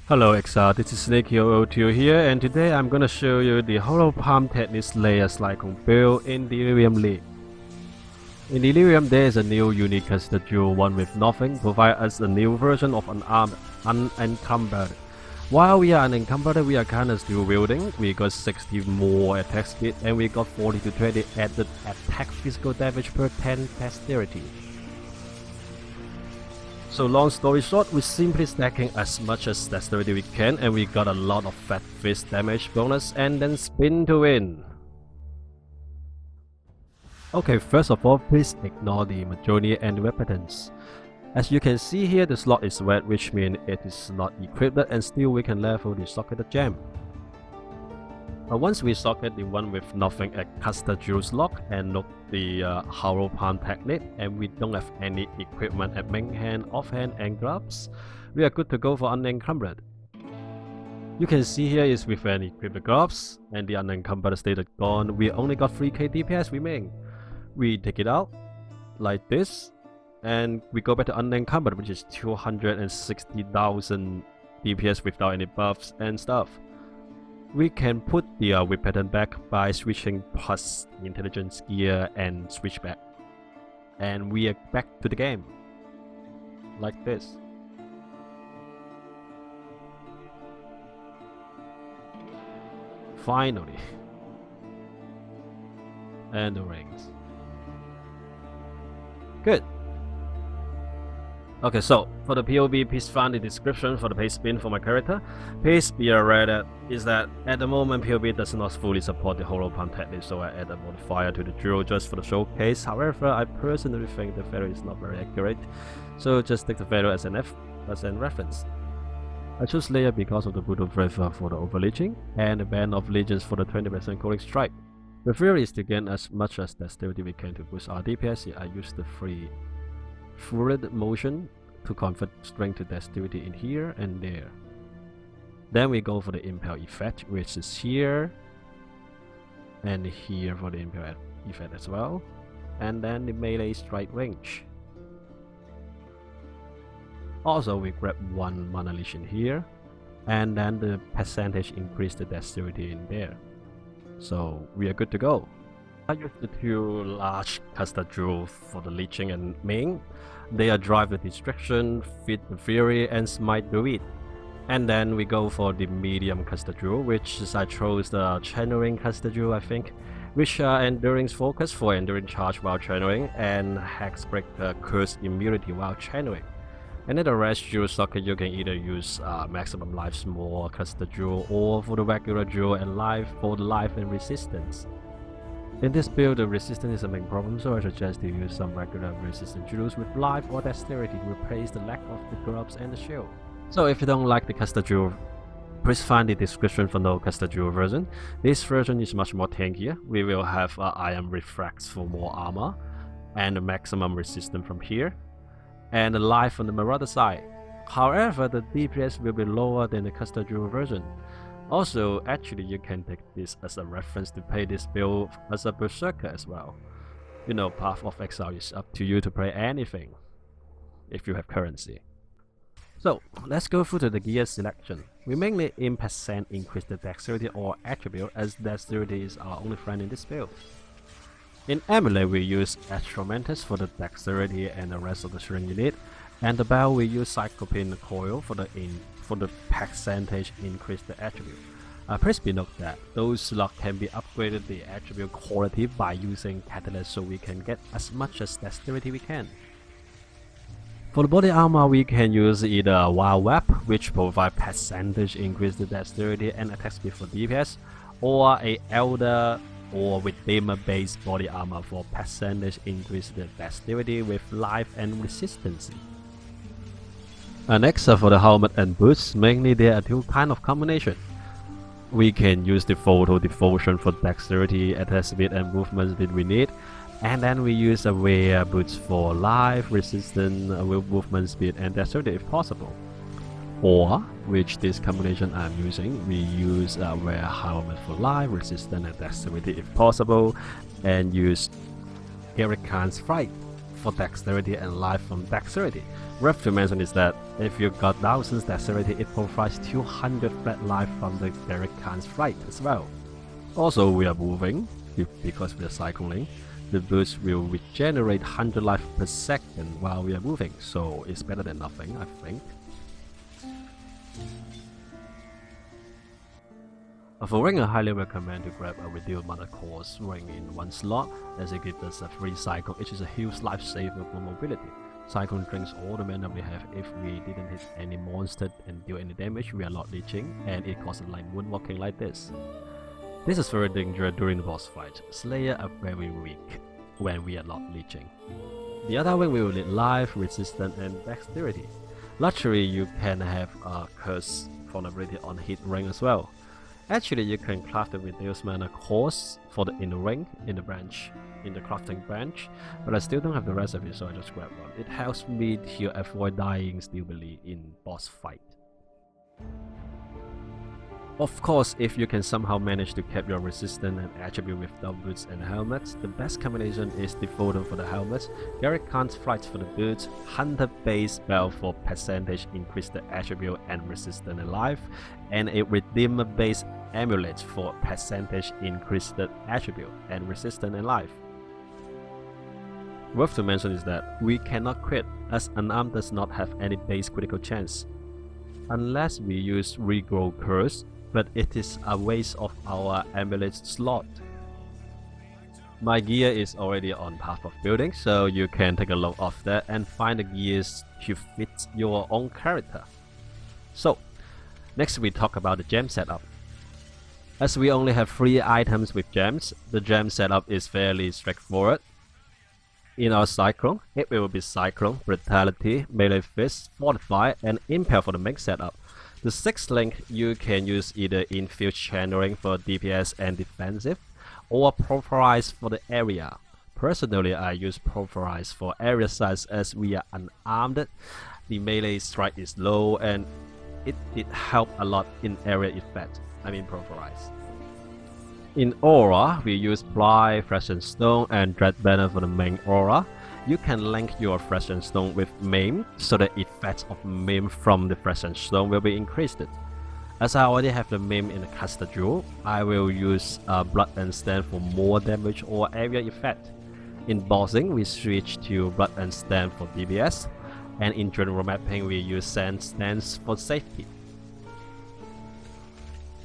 Hello XR, this is Snake002 here, and today I'm gonna show you the Hollow Palm Techniques layer Slycon build in Delirium League. In Delirium, there is a new unique caster duel, one with nothing, provide us a new version of unarmed, unencumbered. While we are unencumbered, we are kinda still wielding. We got 60 more attack speed, and we got 40 to 20 added attack physical damage per 10 dexterity. So long story short, we're simply stacking as much as dexterity we can, and we got a lot of fat fist damage bonus and then spin to win. Okay, first of all, please ignore the majority and weapons. As you can see here, the slot is wet, which means it is not equipped, and still we can level the socketed gem. Once we socket the one with nothing at caster duel slot and look the Hollow Palm technique, and we don't have any equipment at main hand, offhand, and gloves, we are good to go for unencumbered. You can see here is with an equipped gloves and the unencumbered stated gone, we only got 3k DPS remaining. We take it out like this, and we go back to unencumbered, which is 260,000 DPS without any buffs and stuff. We can put the whip pattern back by switching plus intelligence gear and switch back. And we are back to the game. Like this. Finally. And the rings. Good. Okay, so for the POV, please find the description for the paste spin for my character. Please be aware that at the moment POV does not fully support the Hollow Palm technique, so I add a modifier to the drill just for the showcase. However, I personally think the value is not very accurate, so just take the value as an reference. I chose layer because of the Brutal Breath for the overleaching, and the Band of Legions for the 20% cooling strike. The theory is to gain as much as dexterity we can to boost our DPS. I use the free fluid motion to convert strength to dexterity in here and there. Then we go for the impale effect, which is here and here for the impale effect as well, and then the melee strike range. Also, we grab one mana leech in here, and then the percentage increase the dexterity in there. So we are good to go. I use the two large caster duel for the leeching and main. They are Drive the Distraction, Feed the Fury, and Smite the Weed. And then we go for the medium caster duel, which is I chose the Channeling caster duel, I think, which are Endurance Focus for Enduring Charge while channeling, and Hexbreaker Curse Immunity while channeling. And then the rest dual socket, you can either use Maximum Life Small caster duel, or for the regular duel and life for the life and resistance. In this build, the resistance is the main problem, so I suggest you use some regular resistant duels with life or dexterity to replace the lack of the gloves and the shield. So if you don't like the caster duel, please find the description for no caster duel version. This version is much more tankier. We will have Iron Refracts for more armor, and the maximum resistance from here, and the life on the Marauder side. However, the DPS will be lower than the caster duel version. Also, actually, you can take this as a reference to play this build as a berserker as well. You know, Path of Exile is up to you to play anything, if you have currency. So, let's go through to the gear selection. We mainly aim percent increase the dexterity or attribute, as dexterity is our only friend in this build. In Amulet, we use Astromantis for the dexterity and the rest of the strength you need, and the bell we use Cyclopean Coil for the percentage increase the attribute. Please be note that those slots can be upgraded the attribute quality by using Catalyst, so we can get as much as dexterity we can. For the body armor, we can use either Wild Web, which provide percentage increase the dexterity and attack speed for DPS, or a Elder or Redeemer based body armor for percentage increase the dexterity with life and resistance. Next, for the helmet and boots, mainly there are two kind of combination. We can use the Photo Devotion for dexterity, attack speed, and movement speed we need, and then we use a wear boots for life, resistance, movement speed, and dexterity if possible. Or, which this combination I'm using, we use a wear helmet for life, resistance, and dexterity if possible, and use Eric Khan's Fright for dexterity and life from dexterity. Worth to mention is that if you got 1000 dexterity, it provides 200 flat life from the Garrett Khan's flight as well. Also, we are moving, because we are cycling. The boots will regenerate 100 life per second while we are moving, so it's better than nothing, I think. For ring, I highly recommend to grab a reduced mana cost ring in one slot, as it gives us a free cycle, which is a huge lifesaver for mobility. Cyclone drinks all the mana we have. If we didn't hit any monster and deal any damage, we are not leeching, and it causes like moonwalking like this. This is very dangerous during the boss fight. Slayer are very weak when we are not leeching. The other wing will need life, resistance, and dexterity. Luckily, you can have a curse vulnerability on hit ring as well. Actually, you can craft the reduced mana cost for the inner ring in the crafting branch, but I still don't have the recipe, so I just grab one. It helps me to avoid dying stupidly in boss fight. Of course, if you can somehow manage to keep your resistance and attribute with the boots and helmets, the best combination is the Photon for the helmets, Garrett Khan's flight for the boots, Hunter base belt for percentage increase the attribute and resistance and life, and a Redeemer base amulet for percentage increase the attribute and resistance and life. Worth to mention is that we cannot crit, as Unarmed does not have any base critical chance, unless we use Regrow Curse, but it is a waste of our amulet slot. My gear is already on path of building, so you can take a look of that and find the gears to fit your own character. So, next we talk about the gem setup. As we only have 3 items with gems, the gem setup is fairly straightforward. In our Cyclone, it will be Cyclone, Brutality, Melee Fist, Fortify, and Impel for the main setup. The 6th link you can use either Infuse Channeling for DPS and defensive, or Pulverize for the area. Personally, I use Pulverize for area size as we are unarmed. The melee strike is low and it helps a lot in area effect. I mean Pulverize. In Aura, we use Fly, Flesh and Stone, and Dread Banner for the main Aura. You can link your Flesh and Stone with Maim, so the effects of Maim from the Flesh and Stone will be increased. As I already have the Maim in the Caster Jewel, I will use Blood and Stand for more damage or area effect. In bossing, we switch to Blood and Stand for DPS, and in general mapping, we use Sand Stands for safety.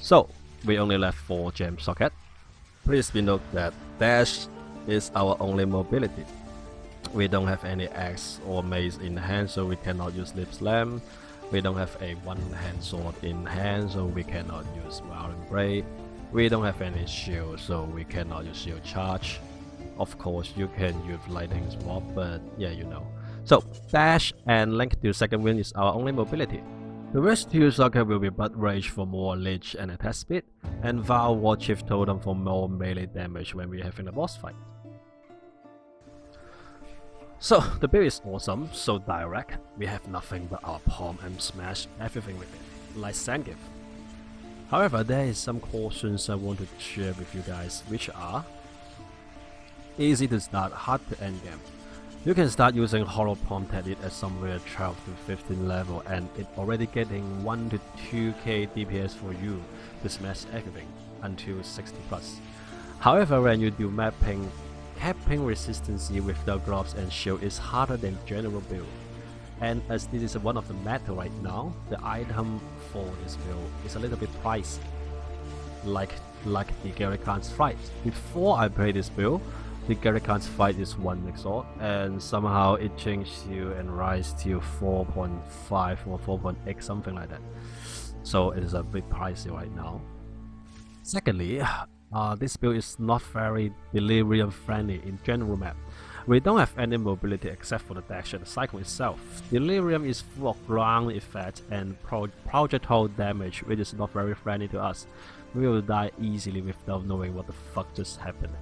So, we only left 4 gem sockets. Please be noted that Dash is our only mobility. We don't have any axe or mace in hand, so we cannot use Lip Slam. We don't have a one-hand sword in hand, so we cannot use Wild Blade. We don't have any shield, so we cannot use Shield Charge. Of course, you can use Lightning Swap, but yeah, you know. So, Dash and Link to Second Wind is our only mobility. The rest 2 sockets will be Blood Rage for more leech and attack speed, and Vow War Chief Totem for more melee damage when we are having a boss fight. So, the build is awesome, so direct. We have nothing but our palm and smash everything with it, like Zangief. However, there is some cautions I want to share with you guys, which are easy to start, hard to end game. You can start using Hollow Palm Teddy at somewhere 12 to 15 level, and it already getting 1 to 2k DPS for you to smash everything until 60 plus. However, when you do mapping, capping resistance with the gloves and shield is harder than general build. And as this is one of the meta right now, the item for this build is a little bit pricey. Like the Garrett Khan's fight. Before I play this build, the Garrett Khan's fight is 1 Nexor, and somehow it changed to and rise to 4.5 or 4.8, something like that. So it is a bit pricey right now. Secondly, this build is not very Delirium friendly in general map. We don't have any mobility except for the dash and the cycle itself. Delirium is full of ground effect and projectile damage, which is not very friendly to us. We will die easily without knowing what the fuck just happened.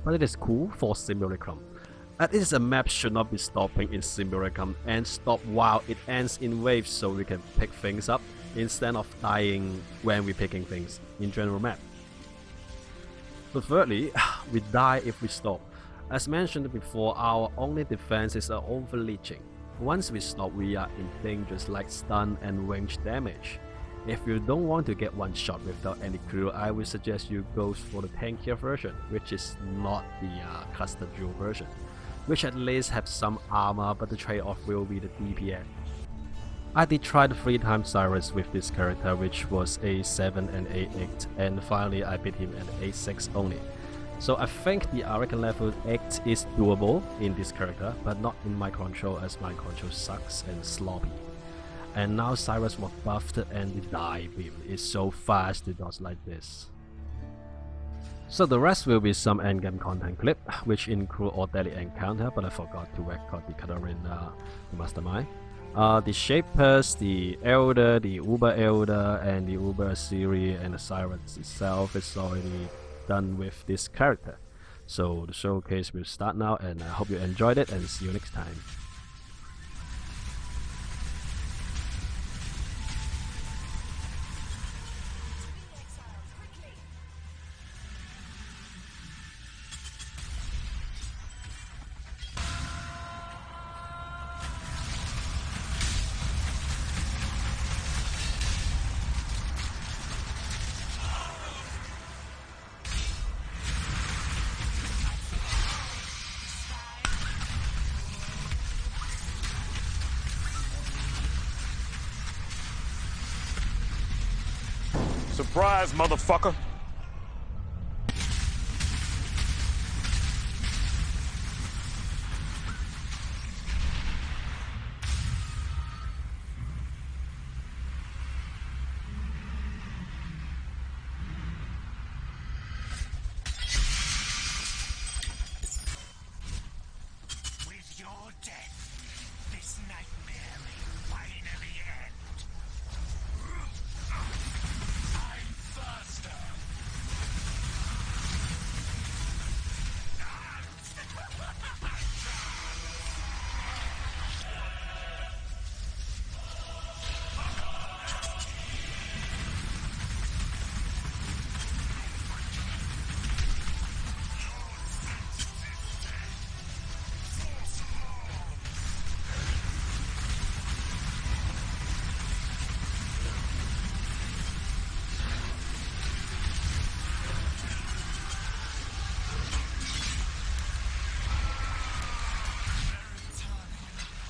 But it is cool for Simulacrum. At least a map should not be stopping in Simulacrum and stop while it ends in waves, so we can pick things up instead of dying when we're picking things in general map. But thirdly, we die if we stop. As mentioned before, our only defense is overleeching. Once we stop, we are in dangerous like stun and range damage. If you don't want to get one shot without any crew, I would suggest you go for the tankier version, which is not the custom dual version, which at least have some armor, but the trade-off will be the DPS. I did try the 3 times Cyrus with this character, which was A7 and A8, and finally I beat him at A6 only. So I think the I reckon level 8 is doable in this character, but not in my control, as my control sucks and sloppy. And now Cyrus was buffed and the dive beam is so fast to dodge like this. So the rest will be some endgame content clip, which include all daily encounter, but I forgot to record the color in the Mastermind. The Shapers, the Elder, the Uber Elder, and the Uber series, and the Cyrus itself is already done with this character. So the showcase will start now, and I hope you enjoyed it, and see you next time. Surprise, motherfucker! With your death, this nightmare may finally end. I'm faster.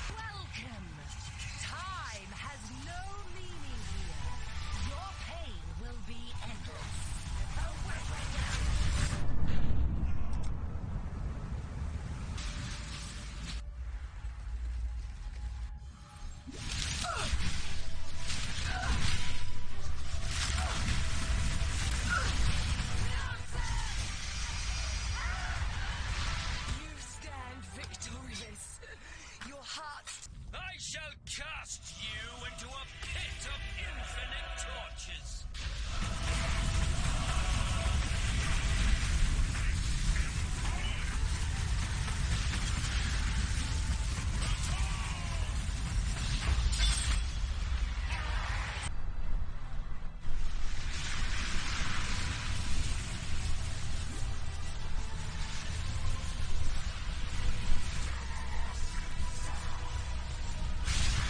Welcome. Time has no meaning here. Your pain will be endless. You stand victorious. Your heart. I shall cast you into a pit of infinite tortures.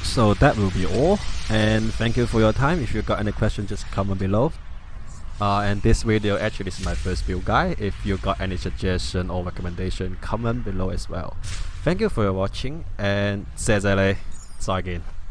So that will be all, and thank you for your time. If you got any questions, just comment below. And this video actually is my first build guide. If you got any suggestion or recommendation, comment below as well. Thank you for watching, and 謝謝你，再見。